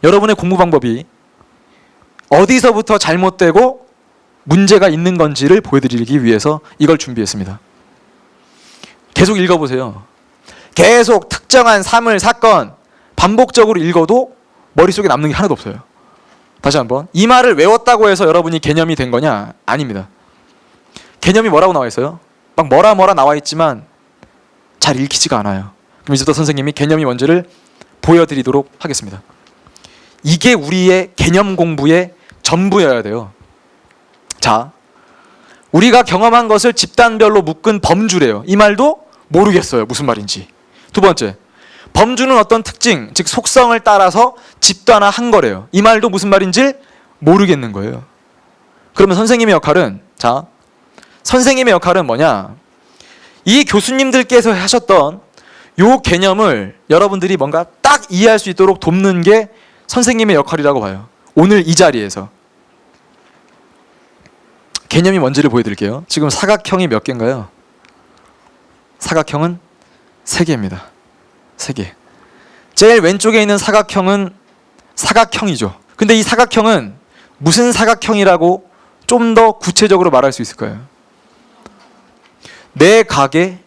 여러분의 공부 방법이 어디서부터 잘못되고 문제가 있는 건지를 보여드리기 위해서 이걸 준비했습니다. 계속 읽어보세요. 계속 특정한 사물, 사건 반복적으로 읽어도 머릿속에 남는 게 하나도 없어요. 다시 한번, 이 말을 외웠다고 해서 여러분이 개념이 된 거냐? 아닙니다. 개념이 뭐라고 나와 있어요? 막 뭐라 나와 있지만 잘 읽히지가 않아요. 그럼 이제부터 선생님이 개념이 뭔지를 보여드리도록 하겠습니다. 이게 우리의 개념 공부의 전부여야 돼요. 자, 우리가 경험한 것을 집단별로 묶은 범주래요. 이 말도 모르겠어요. 무슨 말인지. 두 번째, 범주는 어떤 특징, 즉 속성을 따라서 집단화한 거래요. 이 말도 무슨 말인지 모르겠는 거예요. 그러면 선생님의 역할은, 자, 선생님의 역할은 뭐냐? 이 교수님들께서 하셨던 요 개념을 여러분들이 뭔가 딱 이해할 수 있도록 돕는 게 선생님의 역할이라고 봐요. 오늘 이 자리에서 개념이 뭔지를 보여드릴게요. 지금 사각형이 몇 개인가요? 사각형은 3개입니다. 3개. 제일 왼쪽에 있는 사각형은 사각형이죠. 근데 이 사각형은 무슨 사각형이라고 좀 더 구체적으로 말할 수 있을까요? 내 각의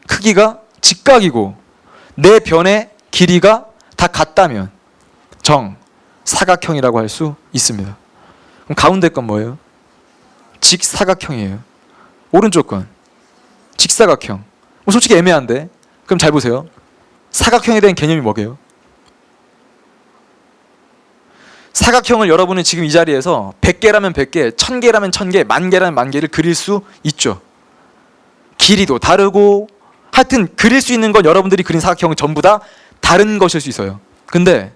크기가 직각이고 내 변의 길이가 다 같다면 사각형이라고 할 수 있습니다. 그럼 가운데 건 뭐예요? 직사각형이에요. 오른쪽 건 직사각형. 솔직히 애매한데, 그럼 잘 보세요. 사각형에 대한 개념이 뭐게요? 사각형을 여러분은 지금 이 자리에서 100개라면 100개, 1000개라면 1000개, 10,000개라면 10,000개를 그릴 수 있죠. 길이도 다르고, 하여튼 그릴 수 있는 건 여러분들이 그린 사각형은 전부 다 다른 것일 수 있어요. 근데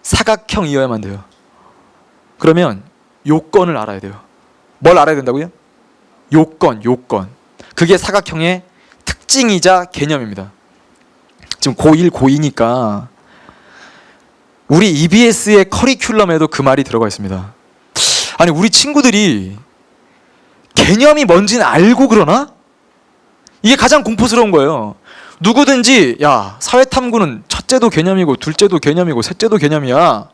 사각형이어야만 돼요. 그러면 요건을 알아야 돼요. 뭘 알아야 된다고요? 요건. 그게 사각형의 특징이자 개념입니다. 지금 고1, 고2니까 우리 EBS의 커리큘럼에도 그 말이 들어가 있습니다. 아니, 우리 친구들이 개념이 뭔지는 알고 그러나? 이게 가장 공포스러운 거예요. 누구든지 야, 사회탐구는 첫째도 개념이고 둘째도 개념이고 셋째도 개념이야.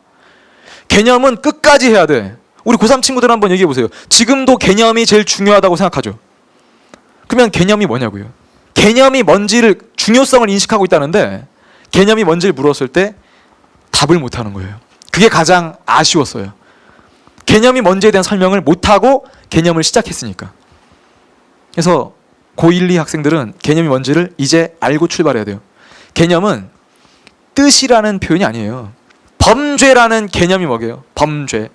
개념은 끝까지 해야 돼. 우리 고3 친구들 한번 얘기해 보세요. 지금도 개념이 제일 중요하다고 생각하죠. 그러면 개념이 뭐냐고요? 개념이 뭔지를, 중요성을 인식하고 있다는데 개념이 뭔지를 물었을 때 답을 못하는 거예요. 그게 가장 아쉬웠어요. 개념이 뭔지에 대한 설명을 못하고 개념을 시작했으니까. 그래서 고1, 2 학생들은 개념이 뭔지를 이제 알고 출발해야 돼요. 개념은 뜻이라는 표현이 아니에요. 범죄라는 개념이 뭐게요? 범죄.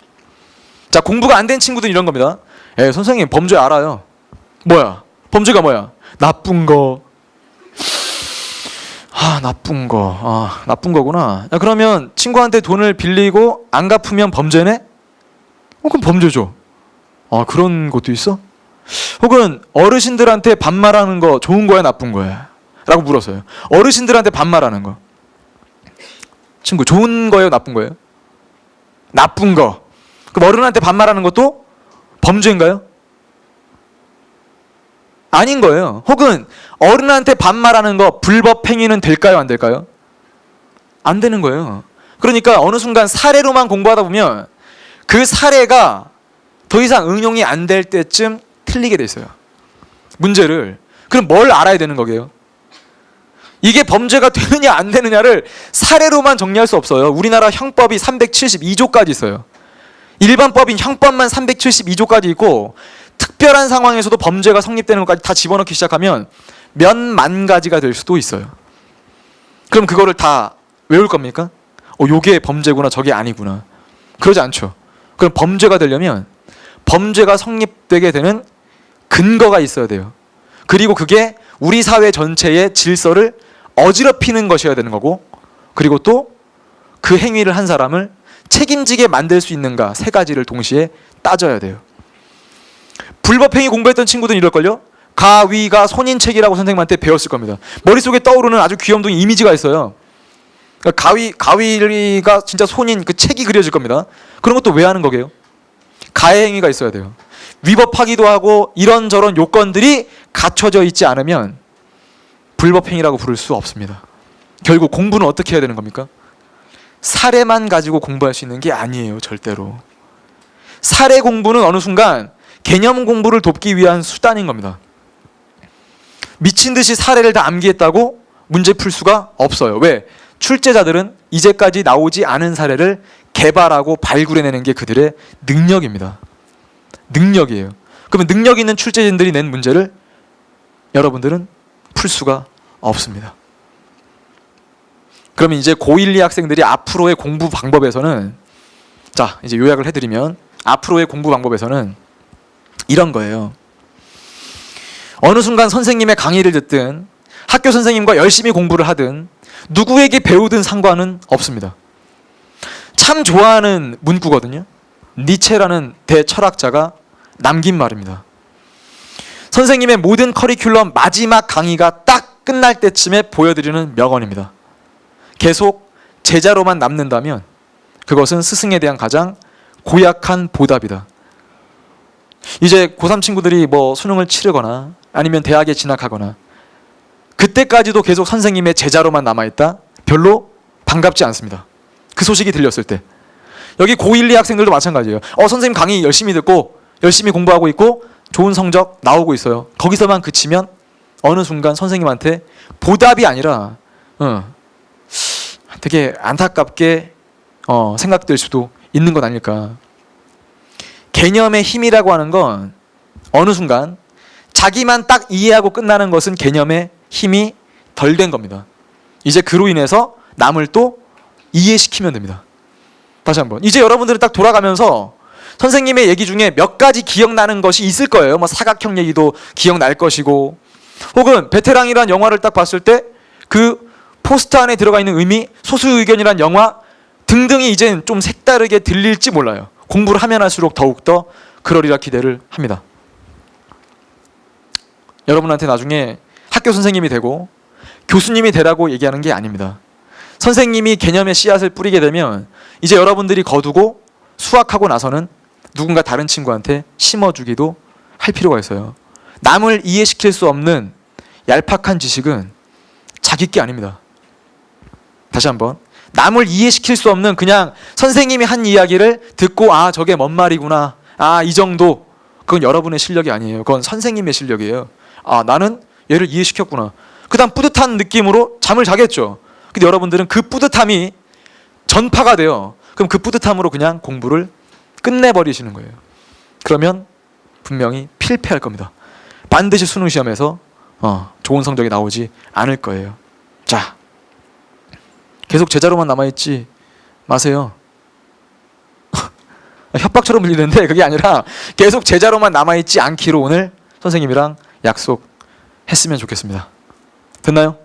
자, 공부가 안 된 친구들은 이런 겁니다. 선생님, 범죄 알아요. 뭐야? 범죄가 뭐야? 나쁜 거. 나쁜 거. 나쁜 거구나. 야, 그러면 친구한테 돈을 빌리고 안 갚으면 범죄네? 그럼 범죄죠. 그런 것도 있어? 혹은 어르신들한테 반말하는 거 좋은 거야, 나쁜 거야? 라고 물었어요. 어르신들한테 반말하는 거. 친구, 좋은 거예요, 나쁜 거예요? 나쁜 거. 그럼 어른한테 반말하는 것도 범죄인가요? 아닌 거예요. 혹은 어른한테 반말하는 거 불법 행위는 될까요, 안 될까요? 안 되는 거예요. 그러니까 어느 순간 사례로만 공부하다 보면 그 사례가 더 이상 응용이 안 될 때쯤 틀리게 돼 있어요. 문제를. 그럼 뭘 알아야 되는 거게요? 이게 범죄가 되느냐 안 되느냐를 사례로만 정리할 수 없어요. 우리나라 형법이 372조까지 있어요. 일반법인 형법만 372조까지 있고, 특별한 상황에서도 범죄가 성립되는 것까지 다 집어넣기 시작하면 몇만 가지가 될 수도 있어요. 그럼 그거를 다 외울 겁니까? 요게 범죄구나, 저게 아니구나. 그러지 않죠. 그럼 범죄가 되려면 범죄가 성립되게 되는 근거가 있어야 돼요. 그리고 그게 우리 사회 전체의 질서를 어지럽히는 것이어야 되는 거고, 그리고 또 그 행위를 한 사람을 책임지게 만들 수 있는가, 3가지를 동시에 따져야 돼요. 불법행위 공부했던 친구들은 이럴걸요? 가위가 손인책이라고 선생님한테 배웠을 겁니다. 머릿속에 떠오르는 아주 귀염둥이 이미지가 있어요. 그러니까 가위가 진짜 손인 그 책이 그려질 겁니다. 그런 것도 왜 하는 거게요? 가해 행위가 있어야 돼요. 위법하기도 하고 이런저런 요건들이 갖춰져 있지 않으면 불법행위라고 부를 수 없습니다. 결국 공부는 어떻게 해야 되는 겁니까? 사례만 가지고 공부할 수 있는 게 아니에요. 절대로. 사례 공부는 어느 순간 개념 공부를 돕기 위한 수단인 겁니다. 미친 듯이 사례를 다 암기했다고 문제 풀 수가 없어요. 왜? 출제자들은 이제까지 나오지 않은 사례를 개발하고 발굴해내는 게 그들의 능력입니다. 능력이에요. 그러면 능력 있는 출제진들이 낸 문제를 여러분들은 풀 수가 없습니다. 그러면 이제 고1, 2 학생들이 앞으로의 공부 방법에서는, 자, 이제 요약을 해드리면 앞으로의 공부 방법에서는 이런 거예요. 어느 순간 선생님의 강의를 듣든 학교 선생님과 열심히 공부를 하든 누구에게 배우든 상관은 없습니다. 참 좋아하는 문구거든요. 니체라는 대철학자가 남긴 말입니다. 선생님의 모든 커리큘럼 마지막 강의가 딱 끝날 때쯤에 보여드리는 명언입니다. 계속 제자로만 남는다면 그것은 스승에 대한 가장 고약한 보답이다. 이제 고3 친구들이 뭐 수능을 치르거나 아니면 대학에 진학하거나 그때까지도 계속 선생님의 제자로만 남아있다? 별로 반갑지 않습니다. 그 소식이 들렸을 때. 여기 고1, 2 학생들도 마찬가지예요. 선생님 강의 열심히 듣고 열심히 공부하고 있고 좋은 성적 나오고 있어요. 거기서만 그치면 어느 순간 선생님한테 보답이 아니라 되게 안타깝게 생각될 수도 있는 것 아닐까. 개념의 힘이라고 하는 건 어느 순간 자기만 딱 이해하고 끝나는 것은 개념의 힘이 덜 된 겁니다. 이제 그로 인해서 남을 또 이해시키면 됩니다. 다시 한번. 이제 여러분들은 딱 돌아가면서 선생님의 얘기 중에 몇 가지 기억나는 것이 있을 거예요. 뭐 사각형 얘기도 기억날 것이고, 혹은 베테랑이란 영화를 딱 봤을 때 그 포스터 안에 들어가 있는 의미, 소수의견이란 영화 등등이 이젠 좀 색다르게 들릴지 몰라요. 공부를 하면 할수록 더욱더 그러리라 기대를 합니다. 여러분한테 나중에 학교 선생님이 되고 교수님이 되라고 얘기하는 게 아닙니다. 선생님이 개념의 씨앗을 뿌리게 되면 이제 여러분들이 거두고 수학하고 나서는 누군가 다른 친구한테 심어주기도 할 필요가 있어요. 남을 이해시킬 수 없는 얄팍한 지식은 자기 게 아닙니다. 다시 한번. 남을 이해시킬 수 없는 그냥 선생님이 한 이야기를 듣고 저게 뭔 말이구나. 이 정도. 그건 여러분의 실력이 아니에요. 그건 선생님의 실력이에요. 나는 얘를 이해시켰구나. 그 다음 뿌듯한 느낌으로 잠을 자겠죠. 근데 여러분들은 그 뿌듯함이 전파가 돼요. 그럼 그 뿌듯함으로 그냥 공부를 끝내버리시는 거예요. 그러면 분명히 필패할 겁니다. 반드시 수능 시험에서 좋은 성적이 나오지 않을 거예요. 자, 계속 제자로만 남아있지 마세요. 협박처럼 들리는데 그게 아니라 계속 제자로만 남아있지 않기로 오늘 선생님이랑 약속했으면 좋겠습니다. 됐나요?